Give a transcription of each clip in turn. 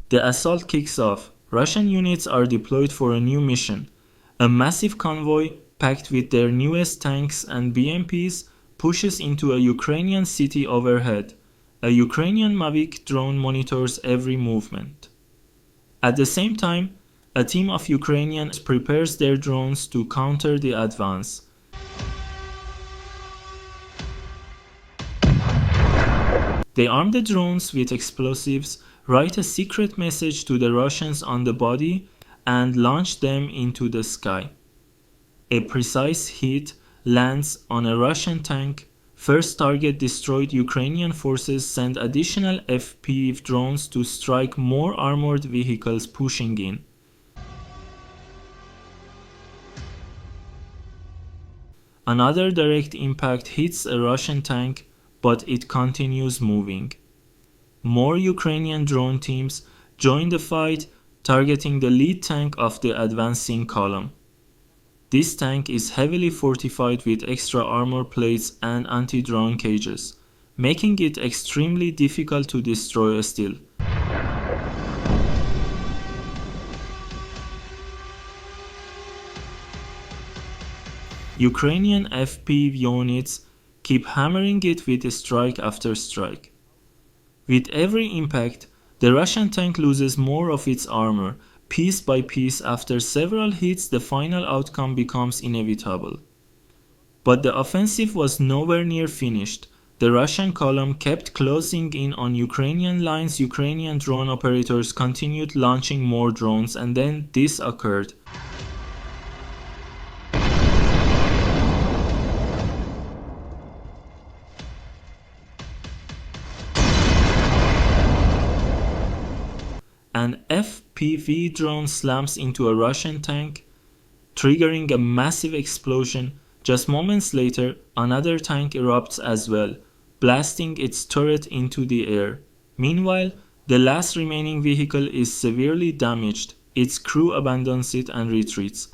The assault kicks off. Russian units are deployed for a new mission. A massive convoy, packed with their newest tanks and BMPs, pushes into a Ukrainian city overhead. A Ukrainian Mavic drone monitors every movement. At the same time, a team of Ukrainians prepares their drones to counter the advance. They arm the drones with explosives, write a secret message to the Russians on the body, and launch them into the sky. A precise hit lands on a Russian tank. First target destroyed. Ukrainian forces send additional FPV drones to strike more armored vehicles pushing in. Another direct impact hits a Russian tank, but it continues moving. More Ukrainian drone teams join the fight, targeting the lead tank of the advancing column. This tank is heavily fortified with extra armor plates and anti-drone cages, making it extremely difficult to destroy still. Ukrainian FPV units keep hammering it with strike after strike. With every impact, the Russian tank loses more of its armor. Piece by piece, after several hits, the final outcome becomes inevitable. But the offensive was nowhere near finished. The Russian column kept closing in on Ukrainian lines. Ukrainian drone operators continued launching more drones, and then this occurred. An FPV drone slams into a Russian tank, triggering a massive explosion. Just moments later, another tank erupts as well, blasting its turret into the air. Meanwhile, the last remaining vehicle is severely damaged. Its crew abandons it and retreats.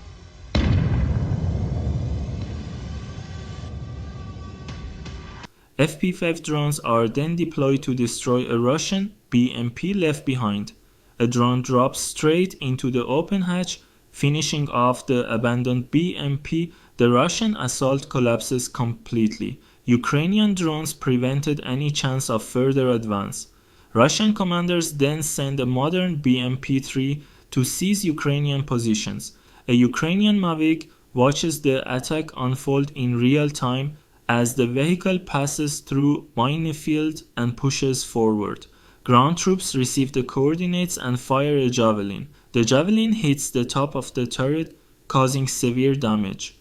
FP5 drones are then deployed to destroy a Russian BMP left behind. A drone drops straight into the open hatch, finishing off the abandoned BMP. The Russian assault collapses completely. Ukrainian drones prevented any chance of further advance. Russian commanders then send a modern BMP-3 to seize Ukrainian positions. A Ukrainian Mavic watches the attack unfold in real time as the vehicle passes through minefield and pushes forward. Ground troops receive the coordinates and fire a javelin. The javelin hits the top of the turret, causing severe damage.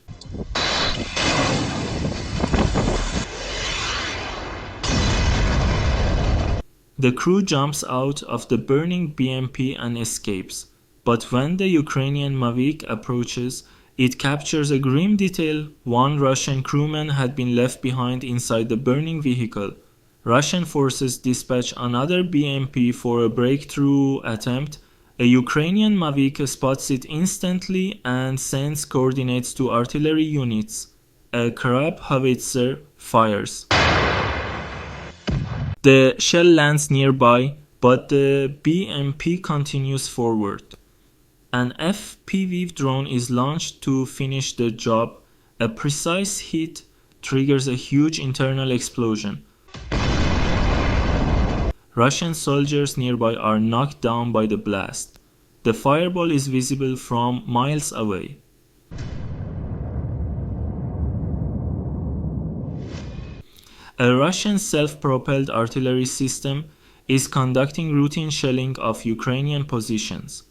The crew jumps out of the burning BMP and escapes. But when the Ukrainian Mavic approaches, it captures a grim detail. One Russian crewman had been left behind inside the burning vehicle. Russian forces dispatch another BMP for a breakthrough attempt. A Ukrainian Mavic spots it instantly and sends coordinates to artillery units. A Crab howitzer fires. The shell lands nearby, but the BMP continues forward. An FPV drone is launched to finish the job. A precise hit triggers a huge internal explosion. Russian soldiers nearby are knocked down by the blast. The fireball is visible from miles away. A Russian self-propelled artillery system is conducting routine shelling of Ukrainian positions.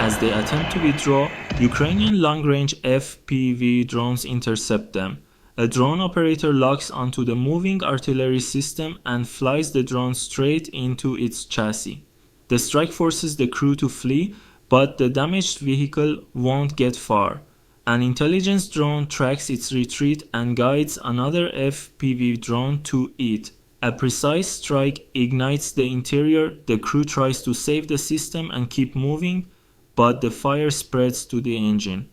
As they attempt to withdraw, Ukrainian long-range FPV drones intercept them. A drone operator locks onto the moving artillery system and flies the drone straight into its chassis. The strike forces the crew to flee, but the damaged vehicle won't get far. An intelligence drone tracks its retreat and guides another FPV drone to it. A precise strike ignites the interior. The crew tries to save the system and keep moving, but the fire spreads to the engine.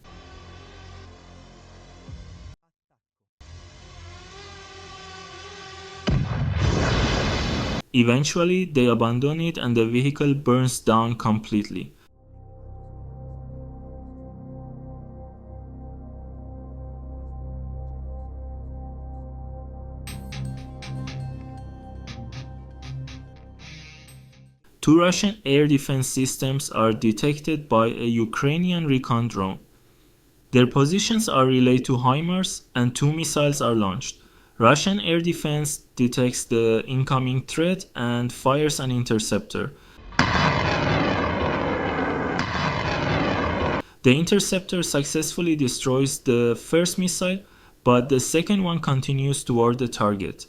Eventually, they abandon it and the vehicle burns down completely. Two Russian air defense systems are detected by a Ukrainian recon drone. Their positions are relayed to HIMARS and two missiles are launched. Russian air defense detects the incoming threat and fires an interceptor. The interceptor successfully destroys the first missile, but the second one continues toward the target.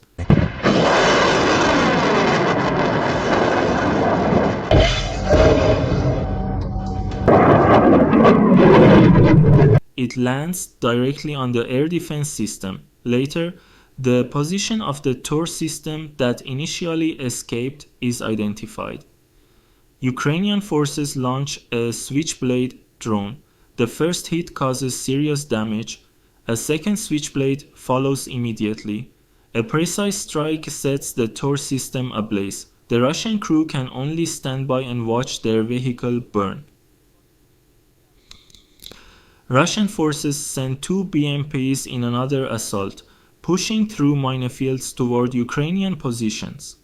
It lands directly on the air defense system. Later, the position of the Tor system that initially escaped is identified. Ukrainian forces launch a Switchblade drone. The first hit causes serious damage. A second Switchblade follows immediately. A precise strike sets the Tor system ablaze. The Russian crew can only stand by and watch their vehicle burn. Russian forces sent two BMPs in another assault, pushing through minefields toward Ukrainian positions.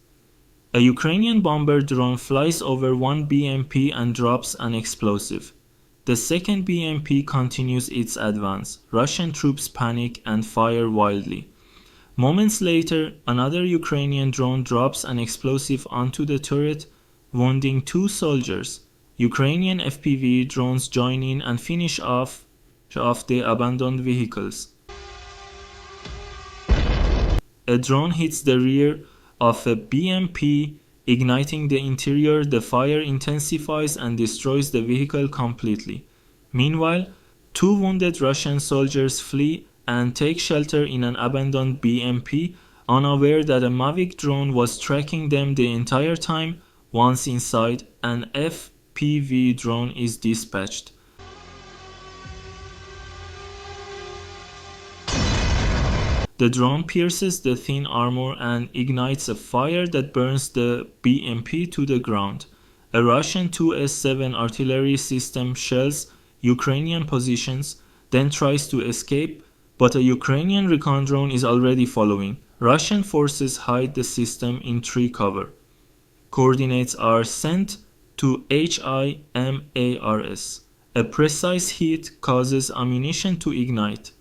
A Ukrainian bomber drone flies over one BMP and drops an explosive. The second BMP continues its advance. Russian troops panic and fire wildly. Moments later, another Ukrainian drone drops an explosive onto the turret, wounding two soldiers. Ukrainian FPV drones join in and finish off the abandoned vehicles. A drone hits the rear of a BMP, igniting the interior. The fire intensifies and destroys the vehicle completely. Meanwhile, two wounded Russian soldiers flee and take shelter in an abandoned BMP, unaware that a Mavic drone was tracking them the entire time. Once inside, an FPV drone is dispatched. The drone pierces the thin armor and ignites a fire that burns the BMP to the ground. A Russian 2S-7 artillery system shells Ukrainian positions, then tries to escape, but a Ukrainian recon drone is already following. Russian forces hide the system in tree cover. Coordinates are sent to HIMARS. A precise hit causes ammunition to ignite.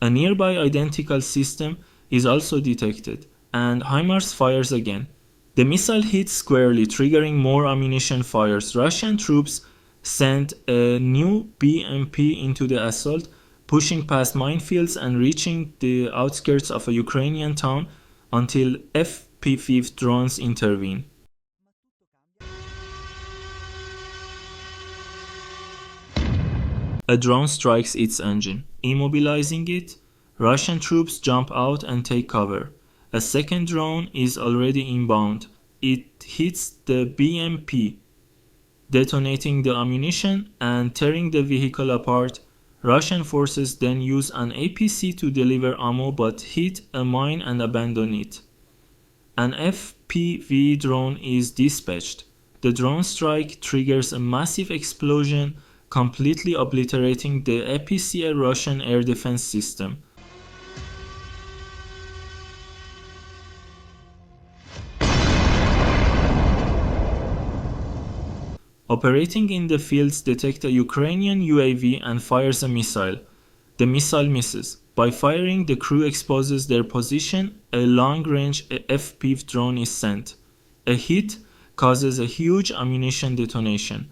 A nearby identical system is also detected, and HIMARS fires again. The missile hits squarely, triggering more ammunition fires. Russian troops sent a new BMP into the assault, pushing past minefields and reaching the outskirts of a Ukrainian town until FPV drones intervene. A drone strikes its engine, immobilizing it. Russian troops jump out and take cover. A second drone is already inbound. It hits the BMP, detonating the ammunition and tearing the vehicle apart. Russian forces then use an APC to deliver ammo but hit a mine and abandon it. An FPV drone is dispatched. The drone strike triggers a massive explosion, completely obliterating the APC Russian air defense system. Operating in the fields detect a Ukrainian UAV and fires a missile. The missile misses. By firing, the crew exposes their position. A long-range FPV drone is sent. A hit causes a huge ammunition detonation.